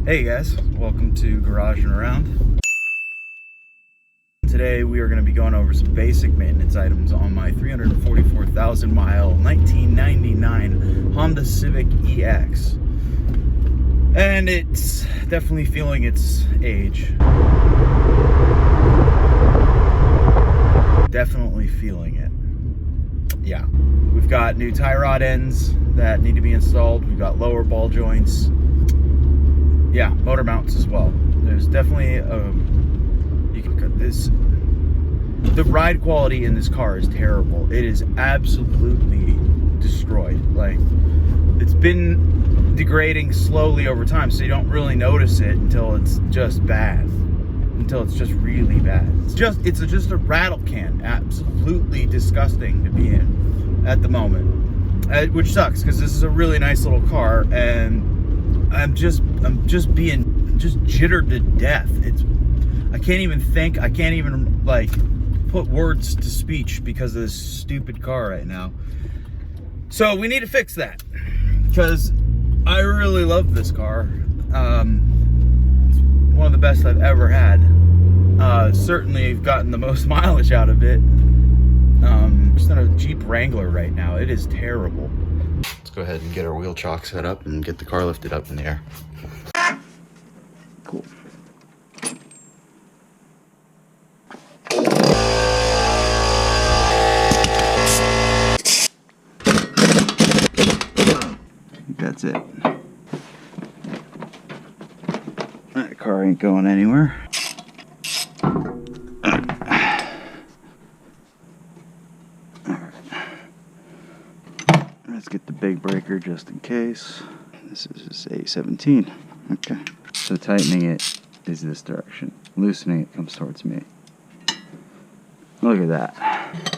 Hey guys, welcome to Garage and Around. Today we are going to be going over some basic maintenance items on my 344,000 mile 1999 Honda Civic EX. And it's definitely feeling its age. Definitely feeling it. Yeah. We've got new tie rod ends that need to be installed. We've got lower ball joints. Yeah, motor mounts as well. There's definitely you can cut this. The ride quality in this car is terrible. It is absolutely destroyed. Like, it's been degrading slowly over time, so you don't really notice it until it's just bad. Until it's just really bad. It's just a rattle can. Absolutely disgusting to be in at the moment. Which sucks because this is a really nice little car, and I'm just being jittered to death. I can't even think. I can't even like put words to speech because of this stupid car right now. So we need to fix that because I really love this car. It's one of the best I've ever had. Certainly I've gotten the most mileage out of it. Just on a Jeep Wrangler right now. It is terrible. Let's go ahead and get our wheel chock set up and get the car lifted up in the air. Cool. I think that's it. That car ain't going anywhere. Let's get the big breaker just in case. This is A17. Okay. So tightening it is this direction. Loosening it comes towards me. Look at that.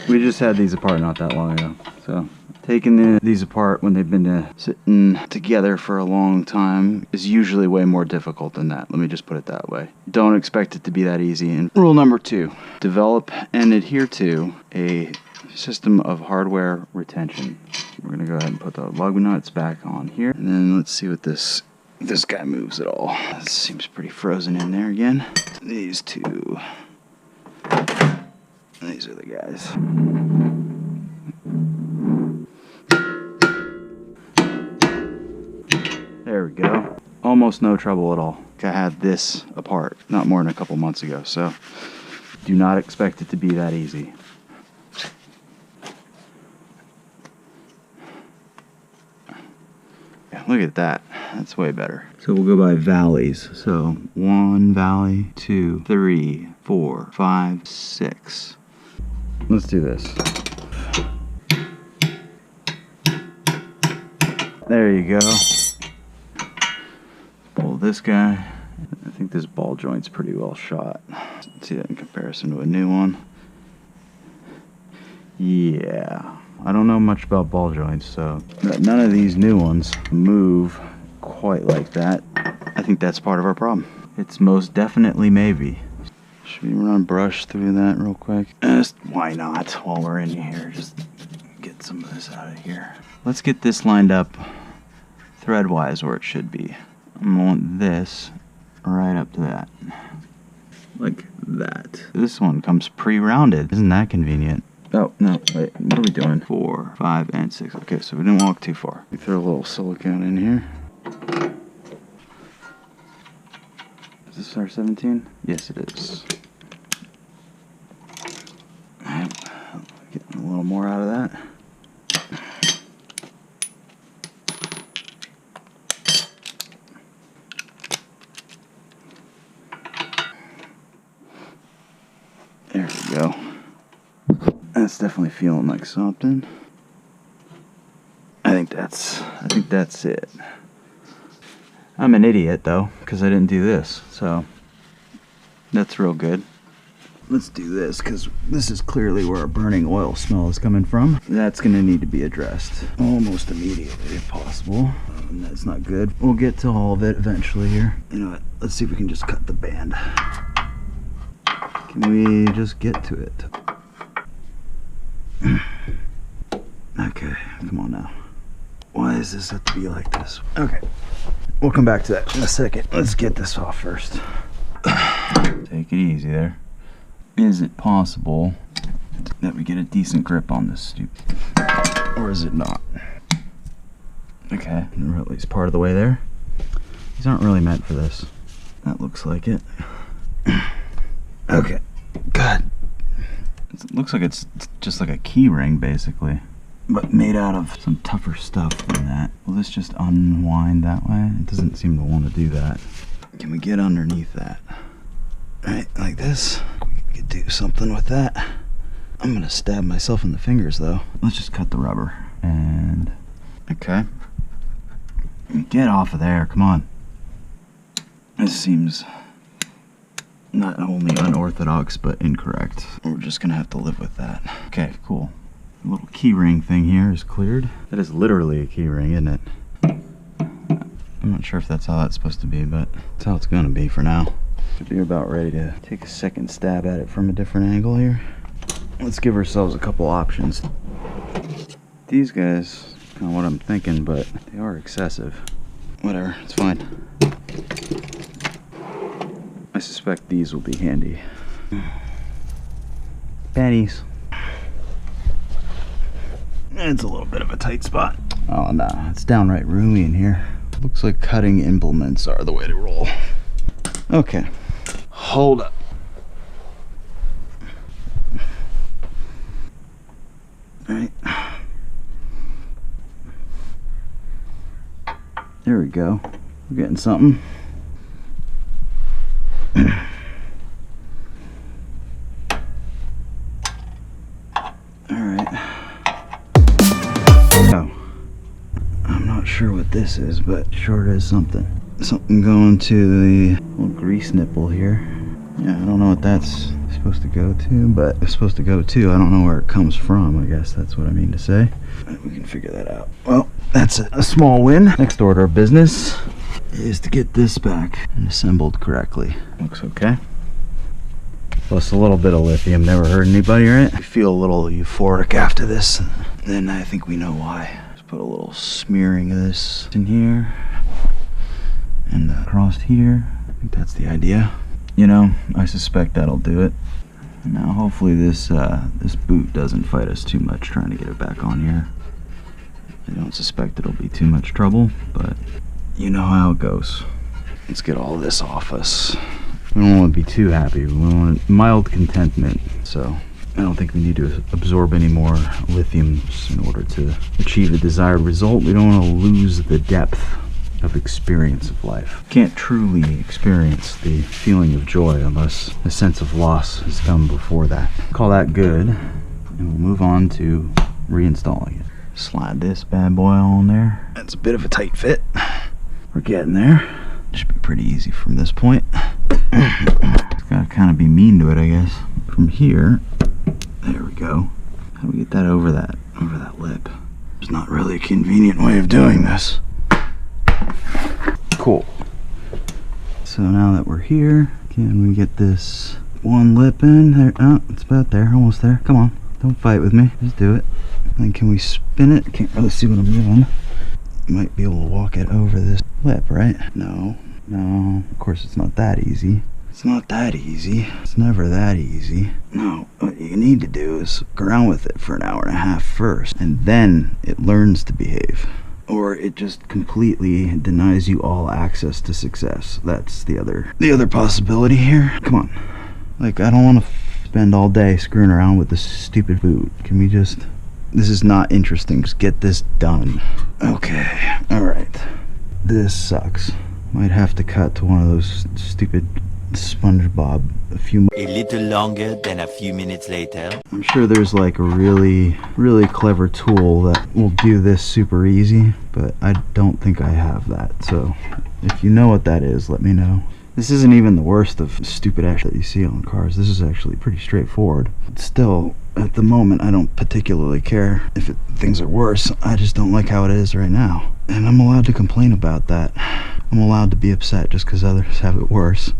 We just had these apart not that long ago. So taking these apart when they've been sitting together for a long time is usually way more difficult than that. Let me just put it that way. Don't expect it to be that easy. And rule number 2, develop and adhere to a system of hardware retention. We're gonna go ahead and put the lug nuts back on here, and then let's see what this guy moves at all. This seems pretty frozen in there again. These two. These are the guys. There we go. Almost no trouble at all. I had this apart not more than a couple months ago, so do not expect it to be that easy. Look at that. That's way better. So we'll go by valleys. So 1 valley, 2, 3, 4, 5, 6. Let's do this. There you go. Pull this guy. I think this ball joint's pretty well shot. Let's see that in comparison to a new one. Yeah. I don't know much about ball joints, so none of these new ones move quite like that. I think that's part of our problem. It's most definitely maybe. Should we run brush through that real quick? Just why not while we're in here? Just get some of this out of here. Let's get this lined up thread-wise where it should be. I'm gonna want this right up to that. Like that. This one comes pre-rounded. Isn't that convenient? Oh, no, wait, what are we doing? 4, 5, and 6. Okay, so we didn't walk too far. We throw a little silicone in here. Is this our 17? Yes, it is. Getting a little more out of that. There we go. That's definitely feeling like something. I think that's it. I'm an idiot though, because I didn't do this, so that's real good. Let's do this, because this is clearly where our burning oil smell is coming from. That's gonna need to be addressed almost immediately if possible. And that's not good. We'll get to all of it eventually here. You know what, let's see if we can just cut the band. Can we just get to it? Okay, come on now. Why does this have to be like this? Okay. we'll come back to that in a second. Let's get this off first. Take it easy there. Is it possible that we get a decent grip on this stupid? Or is it not? Okay, we're at least part of the way there. These aren't really meant for this. That looks like it. Okay, good. It looks like it's just like a key ring, basically, but made out of some tougher stuff than that. Will this just unwind that way? It doesn't seem to want to do that. Can we get underneath that? Right, like this. We could do something with that. I'm gonna stab myself in the fingers though. Let's just cut the rubber. And okay. Get off of there, come on. This seems not only unorthodox but incorrect. We're just gonna have to live with that. Okay, cool. The little key ring thing here is cleared. That is literally a key ring, isn't it? I'm not sure if that's how that's supposed to be, but that's how it's gonna be for now. We're about ready to take a second stab at it from a different angle here. Let's give ourselves a couple options. These guys, kind of what I'm thinking, but they are excessive. Whatever, it's fine. I suspect these will be handy. Pennies. It's a little bit of a tight spot. Oh no, it's downright roomy in here. Looks like cutting implements are the way to roll. Okay, hold up. All right. There we go. We're getting something. Sure what this is, but sure it is something. Something going to the little grease nipple here. Yeah, I don't know what that's supposed to go to, but it's supposed to go to. I don't know where it comes from. I guess that's what I mean to say. We can figure that out. Well, that's a small win. Next order of business is to get this back and assembled correctly. Looks okay. Plus a little bit of lithium never hurt anybody, right? I feel a little euphoric after this, then I think we know why. Put a little smearing of this in here and across here. I think that's the idea. You know, I suspect that'll do it. Now hopefully this this boot doesn't fight us too much trying to get it back on here. I don't suspect it'll be too much trouble, but you know how it goes. Let's get all this off us. We don't want to be too happy. We want mild contentment, so I don't think we need to absorb any more lithiums in order to achieve the desired result. We don't want to lose the depth of experience of life. Can't truly experience the feeling of joy unless a sense of loss has come before that. Call that good, and we'll move on to reinstalling it. Slide this bad boy on there. That's a bit of a tight fit. We're getting there. Should be pretty easy from this point. It's gotta kind of be mean to it, I guess. From here, there we go. How do we get that over that lip? There's not really a convenient way of doing this. Cool. So now that we're here, can we get this one lip in there? Oh, it's about there, almost there. Come on, don't fight with me. Just do it. And can we spin it? Can't really see what I'm doing. Might be able to walk it over this lip, right? No, of course it's not that easy. It's not that easy. It's never that easy. No, what you need to do is go around with it for an hour and a half first, and then it learns to behave. Or it just completely denies you all access to success. That's the other possibility here. Come on. Like, I don't want to spend all day screwing around with this stupid boot. Can we just... This is not interesting. Just get this done. Okay, alright. This sucks. Might have to cut to one of those stupid SpongeBob a little longer than a few minutes later. I'm sure there's like a really clever tool that will do this super easy, but I don't think I have that. So if you know what that is, let me know. This isn't even the worst of stupid action that you see on cars. This is actually pretty straightforward. But still, at the moment, I don't particularly care if things are worse. I just don't like how it is right now. And I'm allowed to complain about that. I'm allowed to be upset just because others have it worse.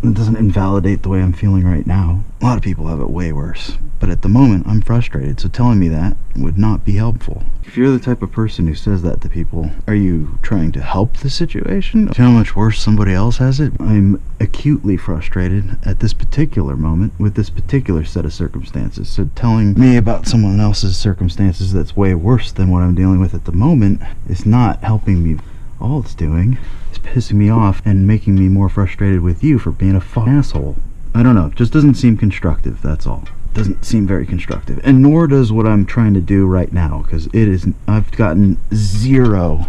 It doesn't invalidate the way I'm feeling right now. A lot of people have it way worse. But at the moment, I'm frustrated, so telling me that would not be helpful. If you're the type of person who says that to people, are you trying to help the situation? Do you know how much worse somebody else has it? I'm acutely frustrated at this particular moment with this particular set of circumstances. So telling me about someone else's circumstances that's way worse than what I'm dealing with at the moment is not helping me. All it's doing is pissing me off and making me more frustrated with you for being a fucking asshole. I don't know, it just doesn't seem constructive, that's all. Doesn't seem very constructive, and nor does what I'm trying to do right now, because it is, I've gotten zero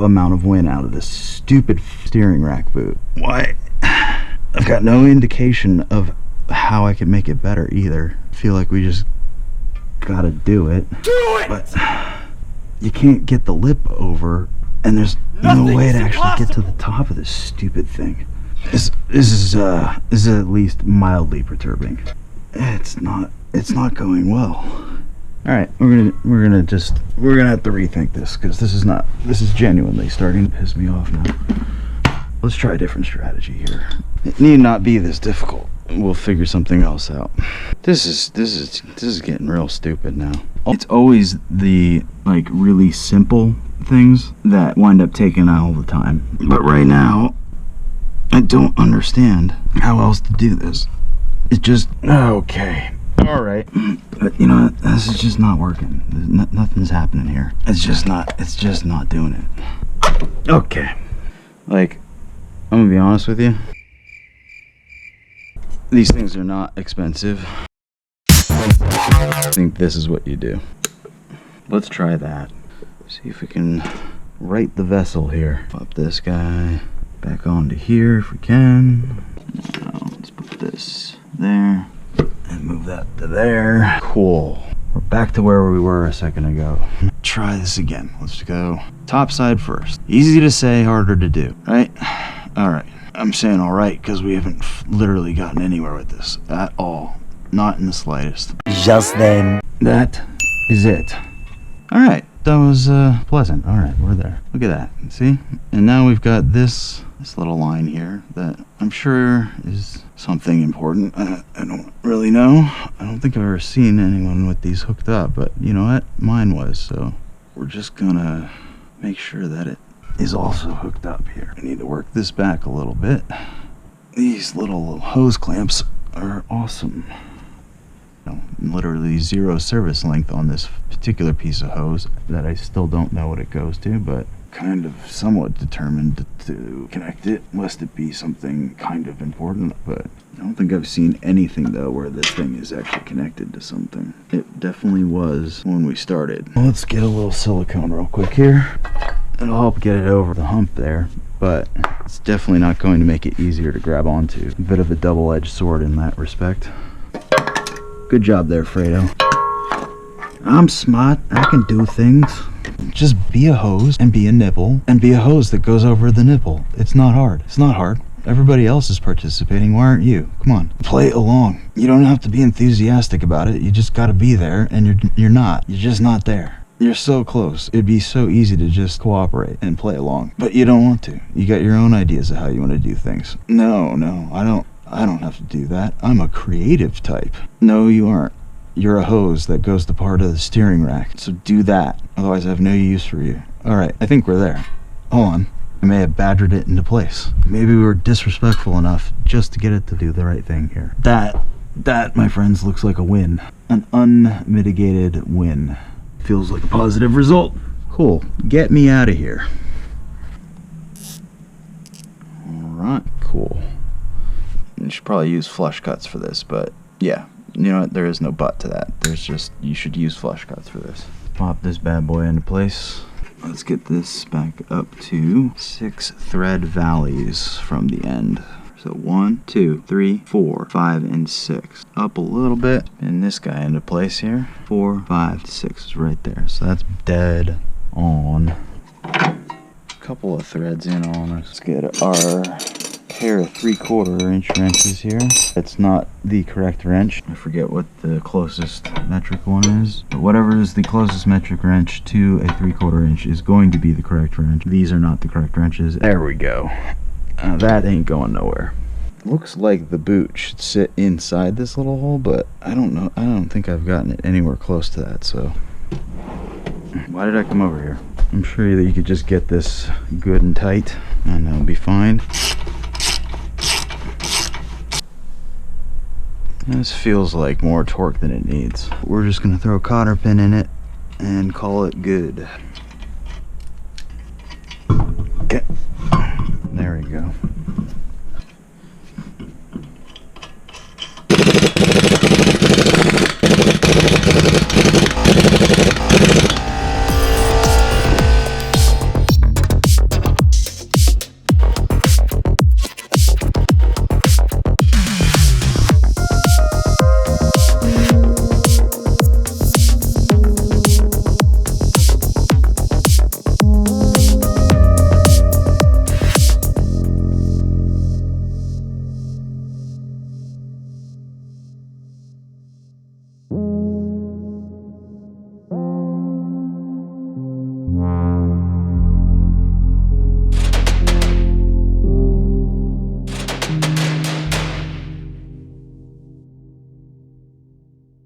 amount of win out of this stupid steering rack boot. Why? I've got no indication of how I can make it better either. I feel like we just gotta do it. But you can't get the lip over, and there's no way to actually get to the top of this stupid thing. This is at least mildly perturbing. It's not going well. All right, we're gonna have to rethink this, because this is genuinely starting to piss me off now. Let's try a different strategy here. It need not be this difficult. We'll figure something else out. This is getting real stupid now. It's always the like really simple things that wind up taking all the time. But right now, I don't understand how else to do this. It's just okay. All right, but you know, this is just not working. Nothing's happening here. It's just not doing it. Okay, like, I'm gonna be honest with you. These things are not expensive. I think this is what you do. Let's try that. See if we can right the vessel here. Pop this guy back onto here if we can. Now let's put this there and move that to there. Cool. We're back to where we were a second ago. Try this again. Let's go top side first. Easy to say, harder to do, right? All right. I'm saying all right because we haven't literally gotten anywhere with this at all. Not in the slightest. Just then. That is it. All right. That was pleasant. All right, we're there. Look at that. See? And now we've got this little line here that I'm sure is something important. I don't really know. I don't think I've ever seen anyone with these hooked up, but you know what? Mine was, so we're just gonna make sure that it is also hooked up here. I need to work this back a little bit. These little hose clamps are awesome. Literally 0 service length on this particular piece of hose that I still don't know what it goes to, but kind of somewhat determined to connect it, lest it be something kind of important. But I don't think I've seen anything though where this thing is actually connected to something. It definitely was when we started. Well, let's get a little silicone real quick here. It'll help get it over the hump there, but it's definitely not going to make it easier to grab onto. A bit of a double-edged sword in that respect. Good job there, Fredo. I'm smart. I can do things. Just be a hose and be a nipple and be a hose that goes over the nipple. It's not hard. It's not hard. Everybody else is participating. Why aren't you? Come on, play along. You don't have to be enthusiastic about it. You just got to be there, and you're not. You're just not there. You're so close. It'd be so easy to just cooperate and play along, but you don't want to. You got your own ideas of how you want to do things. No, I don't have to do that. I'm a creative type. No, you aren't. You're a hose that goes to part of the steering rack. So do that. Otherwise, I have no use for you. All right, I think we're there. Hold on. I may have badgered it into place. Maybe we were disrespectful enough just to get it to do the right thing here. That, my friends, looks like a win. An unmitigated win. Feels like a positive result. Cool. Get me out of here. All right, cool. You should probably use flush cuts for this, but yeah, you know what? There is no but to that. There's just, you should use flush cuts for this. Pop this bad boy into place. Let's get this back up to 6 thread valleys from the end. So 1, 2, 3, 4, 5, and 6. Up a little bit. Spin this guy into place here. 4, 5, 6 is right there. So that's dead on. A couple of threads in on us. Let's get our pair of 3/4 inch wrenches here. It's not the correct wrench. I forget what the closest metric one is. But whatever is the closest metric wrench to a 3/4 inch is going to be the correct wrench. These are not the correct wrenches. There we go. That ain't going nowhere. looks like the boot should sit inside this little hole, but I don't know. I don't think I've gotten it anywhere close to that, so why did I come over here? I'm sure that you could just get this good and tight and it'll be fine. This feels like more torque than it needs. We're just gonna throw a cotter pin in it and call it good. Okay, there we go.